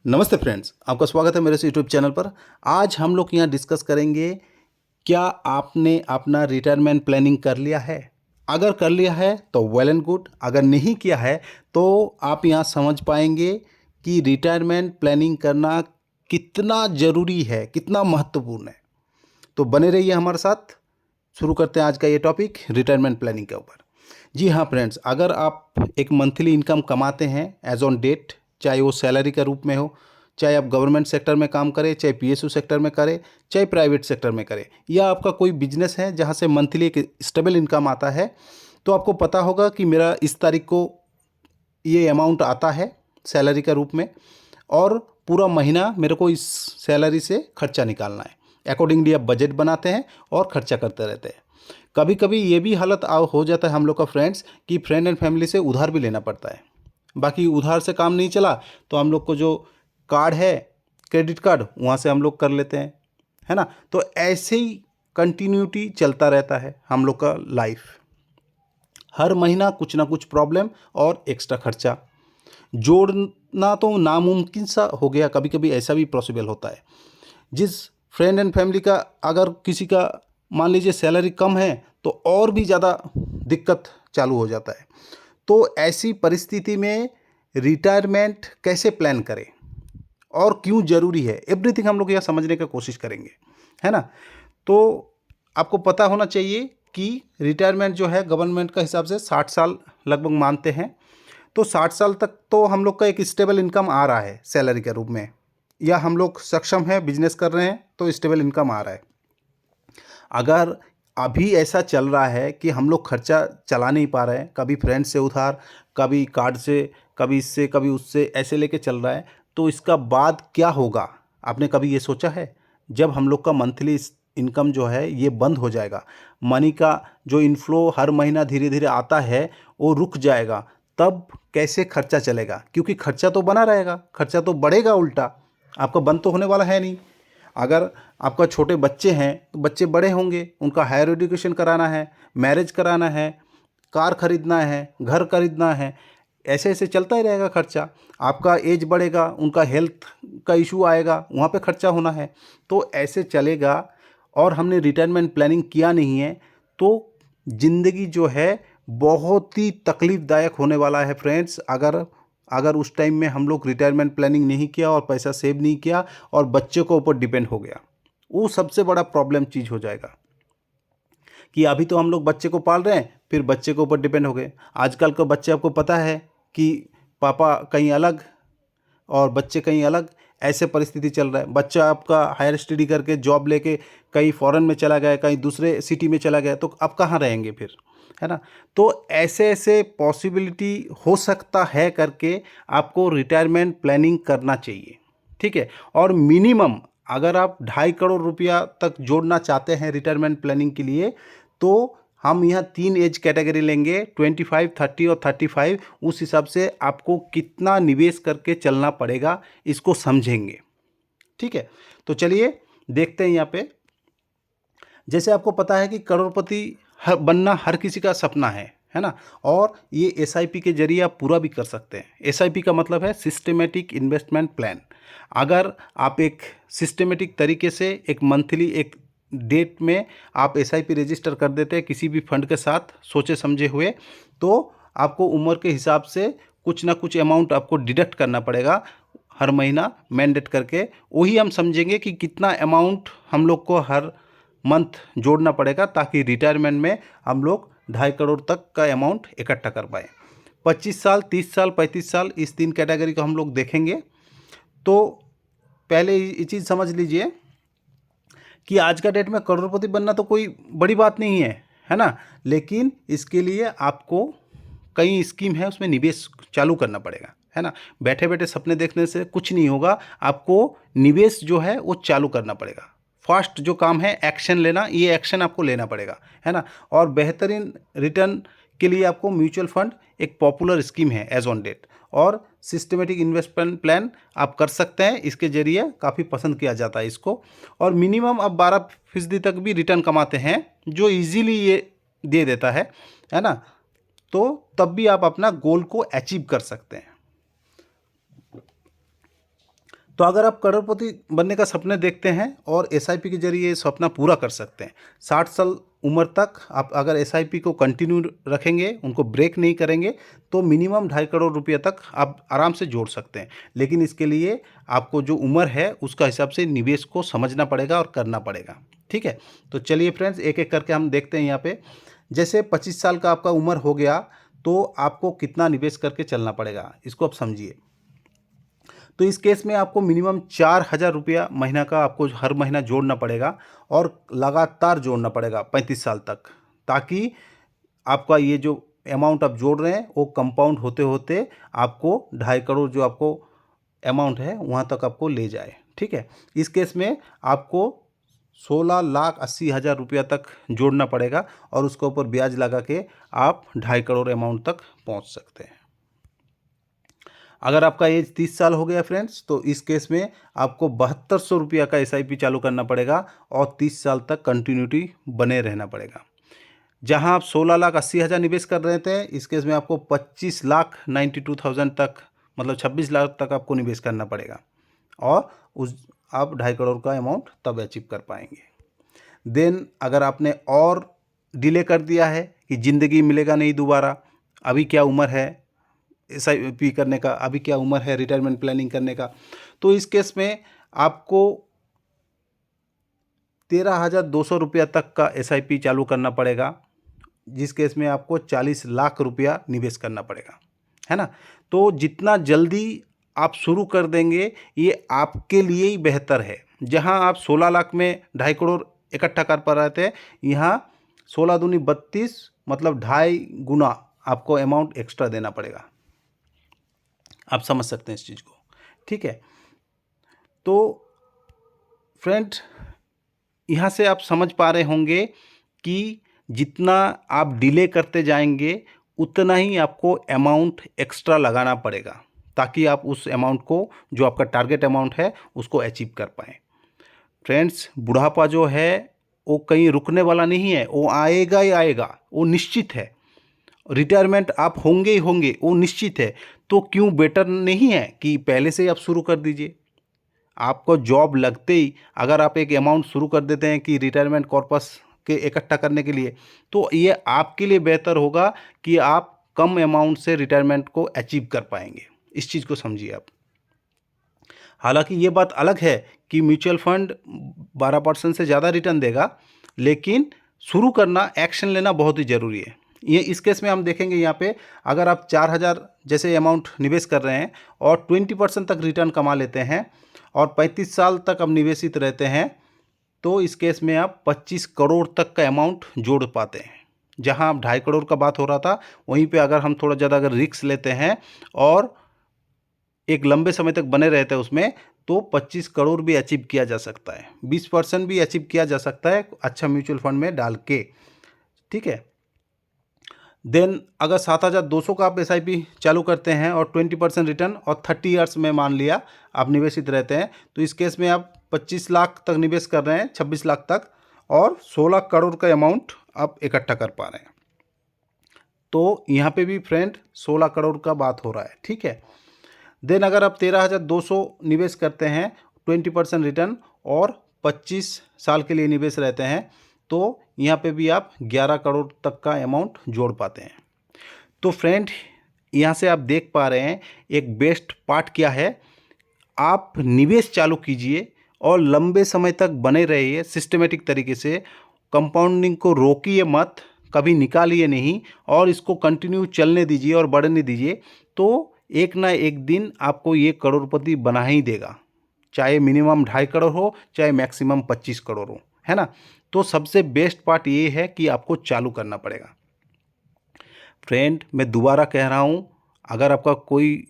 नमस्ते फ्रेंड्स, आपका स्वागत है मेरे इस यूट्यूब चैनल पर। आज हम लोग यहाँ डिस्कस करेंगे, क्या आपने अपना रिटायरमेंट प्लानिंग कर लिया है? अगर कर लिया है तो वेल एंड गुड, अगर नहीं किया है तो आप यहाँ समझ पाएंगे कि रिटायरमेंट प्लानिंग करना कितना ज़रूरी है, कितना महत्वपूर्ण है। तो बने रहिए हमारे साथ। शुरू करते हैं आज का ये टॉपिक रिटायरमेंट प्लानिंग के ऊपर। जी हाँ फ्रेंड्स, अगर आप एक मंथली इनकम कमाते हैं एज ऑन डेट, चाहे वो सैलरी के रूप में हो, चाहे आप गवर्नमेंट सेक्टर में काम करें, चाहे पीएसयू सेक्टर में करें, चाहे प्राइवेट सेक्टर में करें, या आपका कोई बिजनेस है जहाँ से मंथली एक स्टेबल इनकम आता है, तो आपको पता होगा कि मेरा इस तारीख को ये अमाउंट आता है सैलरी के रूप में, और पूरा महीना मेरे को इस सैलरी से खर्चा निकालना है। अकॉर्डिंगली आप बजट बनाते हैं और खर्चा करते रहते हैं। कभी कभी ये भी हालत हो जाता है हम लोग का फ्रेंड्स, कि फ्रेंड एंड फैमिली से उधार भी लेना पड़ता है। बाकी उधार से काम नहीं चला तो हम लोग को जो कार्ड है, क्रेडिट कार्ड, वहाँ से हम लोग कर लेते हैं, है ना। तो ऐसे ही कंटिन्यूटी चलता रहता है हम लोग का लाइफ। हर महीना कुछ ना कुछ प्रॉब्लम और एक्स्ट्रा खर्चा जोड़ना तो नामुमकिन सा हो गया। कभी कभी ऐसा भी पॉसिबल होता है। जिस फ्रेंड एंड फैमिली का, अगर किसी का मान लीजिए सैलरी कम है, तो और भी ज़्यादा दिक्कत चालू हो जाता है। तो ऐसी परिस्थिति में रिटायरमेंट कैसे प्लान करें और क्यों ज़रूरी है, एवरीथिंग हम लोग यह समझने का कोशिश करेंगे, है ना। तो आपको पता होना चाहिए कि रिटायरमेंट जो है गवर्नमेंट का हिसाब से 60 साल लगभग मानते हैं। तो 60 साल तक तो हम लोग का एक स्टेबल इनकम आ रहा है सैलरी के रूप में, या हम लोग सक्षम है, बिजनेस कर रहे हैं तो स्टेबल इनकम आ रहा है। अगर अभी ऐसा चल रहा है कि हम लोग खर्चा चला नहीं पा रहे हैं, कभी फ्रेंड से उधार, कभी कार्ड से, कभी इससे, कभी उससे, ऐसे लेके चल रहा है, तो इसका बाद क्या होगा? आपने कभी ये सोचा है? जब हम लोग का मंथली इनकम जो है ये बंद हो जाएगा, मनी का जो इनफ्लो हर महीना धीरे धीरे आता है वो रुक जाएगा, तब कैसे खर्चा चलेगा? क्योंकि खर्चा तो बना रहेगा, खर्चा तो बढ़ेगा उल्टा, आपका बंद तो होने वाला है नहीं। अगर आपका छोटे बच्चे हैं तो बच्चे बड़े होंगे, उनका हायर एजुकेशन कराना है, मैरिज कराना है, कार खरीदना है, घर खरीदना है, ऐसे ऐसे चलता ही रहेगा खर्चा। आपका एज बढ़ेगा, उनका हेल्थ का इशू आएगा, वहाँ पे खर्चा होना है। तो ऐसे चलेगा, और हमने रिटायरमेंट प्लानिंग किया नहीं है तो ज़िंदगी जो है बहुत ही तकलीफ़दायक होने वाला है फ्रेंड्स। अगर अगर उस टाइम में हम लोग रिटायरमेंट प्लानिंग नहीं किया और पैसा सेव नहीं किया और बच्चे को ऊपर डिपेंड हो गया, वो सबसे बड़ा प्रॉब्लम चीज़ हो जाएगा। कि अभी तो हम लोग बच्चे को पाल रहे हैं, फिर बच्चे के ऊपर डिपेंड हो गए। आजकल के बच्चे, आपको पता है कि पापा कहीं अलग और बच्चे कहीं अलग, ऐसे परिस्थिति चल रहा है। बच्चा आपका हायर स्टडी करके जॉब लेके कहीं फॉरेन में चला गया, कहीं दूसरे सिटी में चला गया, तो अब कहाँ रहेंगे फिर, है ना। तो ऐसे ऐसे पॉसिबिलिटी हो सकता है करके आपको रिटायरमेंट प्लानिंग करना चाहिए, ठीक है। और मिनिमम अगर आप 2.5 करोड़ रुपया तक जोड़ना चाहते हैं रिटायरमेंट प्लानिंग के लिए, तो हम यहाँ 3 एज कैटेगरी लेंगे, 25, 30 और 35। उस हिसाब से आपको कितना निवेश करके चलना पड़ेगा इसको समझेंगे, ठीक है। तो चलिए देखते हैं यहाँ पे। जैसे आपको पता है कि करोड़पति बनना हर किसी का सपना है ना। और ये एसआईपी के जरिए आप पूरा भी कर सकते हैं। एसआईपी का मतलब है सिस्टमेटिक इन्वेस्टमेंट प्लान। अगर आप एक सिस्टमेटिक तरीके से एक मंथली एक डेट में आप एसआईपी रजिस्टर कर देते हैं किसी भी फंड के साथ सोचे समझे हुए, तो आपको उम्र के हिसाब से कुछ ना कुछ अमाउंट आपको डिडक्ट करना पड़ेगा हर महीना मैंडेट करके। वही हम समझेंगे कि कितना अमाउंट हम लोग को हर मंथ जोड़ना पड़ेगा, ताकि रिटायरमेंट में हम लोग 2.5 करोड़ तक का अमाउंट इकट्ठा कर पाएँ। 25 साल, 30 साल, 35 साल, इस 3 कैटेगरी को हम लोग देखेंगे। तो पहले ये चीज़ समझ लीजिए कि आज का डेट में करोड़पति बनना तो कोई बड़ी बात नहीं है ना। लेकिन इसके लिए आपको कई स्कीम है, उसमें निवेश चालू करना पड़ेगा, है ना। बैठे बैठे सपने देखने से कुछ नहीं होगा, आपको निवेश जो है वो चालू करना पड़ेगा। फर्स्ट जो काम है एक्शन लेना, ये एक्शन आपको लेना पड़ेगा, है ना। और बेहतरीन रिटर्न के लिए आपको म्यूचुअल फंड एक पॉपुलर स्कीम है एज ऑन डेट, और सिस्टमेटिक इन्वेस्टमेंट प्लान आप कर सकते हैं, इसके जरिए काफ़ी पसंद किया जाता है इसको। और मिनिमम आप 12% तक भी रिटर्न कमाते हैं, जो इजीली ये दे देता है ना। तो तब भी आप अपना गोल को अचीव कर सकते हैं। तो अगर आप करोड़पति बनने का सपने देखते हैं और एसआईपी के जरिए ये सपना पूरा कर सकते हैं, 60 साल उम्र तक आप अगर एसआईपी को कंटिन्यू रखेंगे, उनको ब्रेक नहीं करेंगे, तो मिनिमम 2.5 करोड़ रुपये तक आप आराम से जोड़ सकते हैं। लेकिन इसके लिए आपको जो उम्र है उसका हिसाब से निवेश को समझना पड़ेगा और करना पड़ेगा। ठीक है, तो चलिए फ्रेंड्स, एक एक करके हम देखते हैं यहाँ पे। जैसे 25 साल का आपका उम्र हो गया तो आपको कितना निवेश करके चलना पड़ेगा, इसको आप समझिए। तो इस केस में आपको मिनिमम 4,000 रुपया महीना का आपको हर महीना जोड़ना पड़ेगा और लगातार जोड़ना पड़ेगा 35 साल तक, ताकि आपका ये जो अमाउंट आप जोड़ रहे हैं वो कंपाउंड होते होते आपको 2.5 करोड़ जो आपको अमाउंट है वहाँ तक आपको ले जाए। ठीक है, इस केस में आपको 16,80,000 रुपया तक जोड़ना पड़ेगा और उसके ऊपर ब्याज लगा के आप 2.5 करोड़ अमाउंट तक पहुँच सकते हैं। अगर आपका एज 30 साल हो गया फ्रेंड्स, तो इस केस में आपको 7200 रुपया का एसआईपी चालू करना पड़ेगा और 30 साल तक कंटिन्यूटी बने रहना पड़ेगा। जहां आप 16,80,000 निवेश कर रहे थे, इस केस में आपको 25,92,000 तक, मतलब 26 लाख तक आपको निवेश करना पड़ेगा और उस आप 2.5 करोड़ का अमाउंट तब अचीव कर पाएंगे। देन अगर आपने और डिले कर दिया है कि ज़िंदगी मिलेगा नहीं दोबारा, अभी क्या उम्र है एसआईपी करने का, अभी क्या उम्र है रिटायरमेंट प्लानिंग करने का, तो इस केस में आपको 13,200 रुपया तक का एसआईपी चालू करना पड़ेगा, जिस केस में आपको 40 लाख रुपया निवेश करना पड़ेगा, है ना। तो जितना जल्दी आप शुरू कर देंगे ये आपके लिए ही बेहतर है। जहां आप 16 लाख में 2.5 करोड़ इकट्ठा कर पा रहे थे, यहाँ 16 दूनी 32, मतलब 2.5 गुना आपको अमाउंट एक्स्ट्रा देना पड़ेगा। आप समझ सकते हैं इस चीज़ को। ठीक है, तो फ्रेंड यहाँ से आप समझ पा रहे होंगे कि जितना आप डिले करते जाएंगे उतना ही आपको अमाउंट एक्स्ट्रा लगाना पड़ेगा, ताकि आप उस अमाउंट को, जो आपका टारगेट अमाउंट है, उसको अचीव कर पाएँ। फ्रेंड्स, बुढ़ापा जो है वो कहीं रुकने वाला नहीं है, वो आएगा ही आएगा, वो निश्चित है। रिटायरमेंट आप होंगे ही होंगे, वो निश्चित है। तो क्यों बेटर नहीं है कि पहले से ही आप शुरू कर दीजिए। आपको जॉब लगते ही अगर आप एक अमाउंट शुरू कर देते हैं कि रिटायरमेंट कॉर्पस के इकट्ठा करने के लिए, तो ये आपके लिए बेहतर होगा कि आप कम अमाउंट से रिटायरमेंट को अचीव कर पाएंगे। इस चीज़ को समझिए आप। हालांकि ये बात अलग है कि म्यूचुअल फंड 12% से ज़्यादा रिटर्न देगा, लेकिन शुरू करना, एक्शन लेना बहुत ही ज़रूरी है। ये इस केस में हम देखेंगे यहाँ पे, अगर आप 4,000 जैसे अमाउंट निवेश कर रहे हैं और 20% तक रिटर्न कमा लेते हैं और 35 साल तक आप निवेशित रहते हैं, तो इस केस में आप 25 करोड़ तक का अमाउंट जोड़ पाते हैं। जहां आप 2.5 करोड़ का बात हो रहा था, वहीं पे अगर हम थोड़ा ज़्यादा अगर रिस्क लेते हैं और एक लंबे समय तक बने रहते हैं उसमें, तो 25 करोड़ भी अचीव किया जा सकता है, 20% भी अचीव किया जा सकता है अच्छा म्यूचुअल फंड में डाल के। ठीक है, देन अगर 7,200 का आप एसआईपी चालू करते हैं और 20% रिटर्न और 30 ईयर्स में मान लिया आप निवेशित रहते हैं, तो इस केस में आप 25 लाख तक निवेश कर रहे हैं, 26 लाख तक, और 16 करोड़ का अमाउंट आप इकट्ठा कर पा रहे हैं। तो यहाँ पे भी फ्रेंड 16 करोड़ का बात हो रहा है। ठीक है, देन अगर आप 13,200 निवेश करते हैं, 20% रिटर्न और 25 साल के लिए निवेश रहते हैं, तो यहाँ पे भी आप 11 करोड़ तक का अमाउंट जोड़ पाते हैं। तो फ्रेंड, यहाँ से आप देख पा रहे हैं एक बेस्ट पार्ट क्या है। आप निवेश चालू कीजिए और लंबे समय तक बने रहिए सिस्टमेटिक तरीके से। कंपाउंडिंग को रोकिए मत, कभी निकालिए नहीं, और इसको कंटिन्यू चलने दीजिए और बढ़ने दीजिए। तो एक ना एक दिन आपको ये करोड़पति बना ही देगा, चाहे मिनिमम 2.5 करोड़ हो, चाहे मैक्सिमम 25 करोड़ हो, है ना। तो सबसे बेस्ट पार्ट ये है कि आपको चालू करना पड़ेगा। फ्रेंड, मैं दोबारा कह रहा हूँ, अगर आपका कोई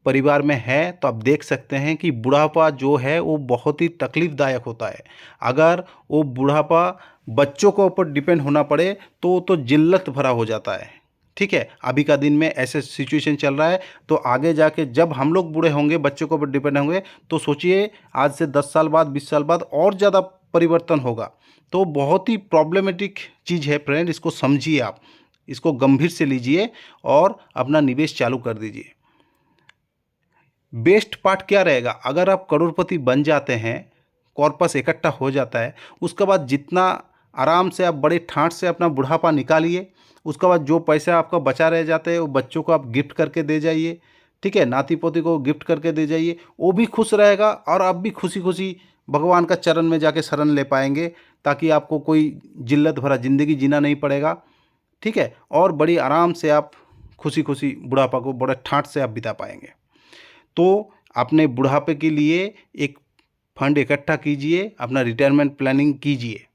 परिवार में है तो आप देख सकते हैं कि बुढ़ापा जो है वो बहुत ही तकलीफ़दायक होता है। अगर वो बुढ़ापा बच्चों के ऊपर डिपेंड होना पड़े तो जिल्लत भरा हो जाता है। ठीक है, अभी का दिन में ऐसे सिचुएशन चल रहा है, तो आगे जाके जब हम लोग बूढ़े होंगे, बच्चों के ऊपर डिपेंड होंगे, तो सोचिए आज से 10 साल बाद, 20 साल बाद और ज़्यादा परिवर्तन होगा। तो बहुत ही प्रॉब्लमेटिक चीज़ है फ्रेंड, इसको समझिए आप, इसको गंभीर से लीजिए और अपना निवेश चालू कर दीजिए। बेस्ट पार्ट क्या रहेगा, अगर आप करोड़पति बन जाते हैं, कॉर्पस इकट्ठा हो जाता है, उसके बाद जितना आराम से आप बड़े ठाठ से अपना बुढ़ापा निकालिए, उसके बाद जो पैसा आपका बचा रह जाता है वो बच्चों को आप गिफ्ट करके दे जाइए, ठीक है, नाती पोती को गिफ्ट करके दे जाइए, वो भी खुश रहेगा और आप भी खुशी खुशी भगवान का चरण में जाके शरण ले पाएंगे, ताकि आपको कोई जिल्लत भरा ज़िंदगी जीना नहीं पड़ेगा, ठीक है, और बड़ी आराम से आप खुशी खुशी बुढ़ापा को बड़े ठाठ से आप बिता पाएंगे। तो अपने बुढ़ापे के लिए एक फंड इकट्ठा कीजिए, अपना रिटायरमेंट प्लानिंग कीजिए।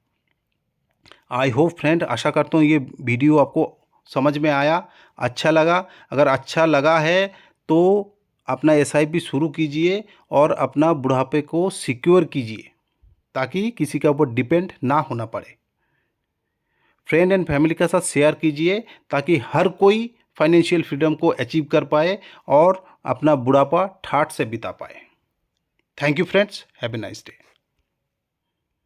आई होप फ्रेंड, आशा करता हूँ ये वीडियो आपको समझ में आया, अच्छा लगा। अगर अच्छा लगा है तो अपना SIP शुरू कीजिए और अपना बुढ़ापे को सिक्योर कीजिए, ताकि किसी के ऊपर डिपेंड ना होना पड़े। फ्रेंड एंड फैमिली के साथ शेयर कीजिए, ताकि हर कोई फाइनेंशियल फ्रीडम को अचीव कर पाए और अपना बुढ़ापा ठाठ से बिता पाए। Thank you friends, have a nice day.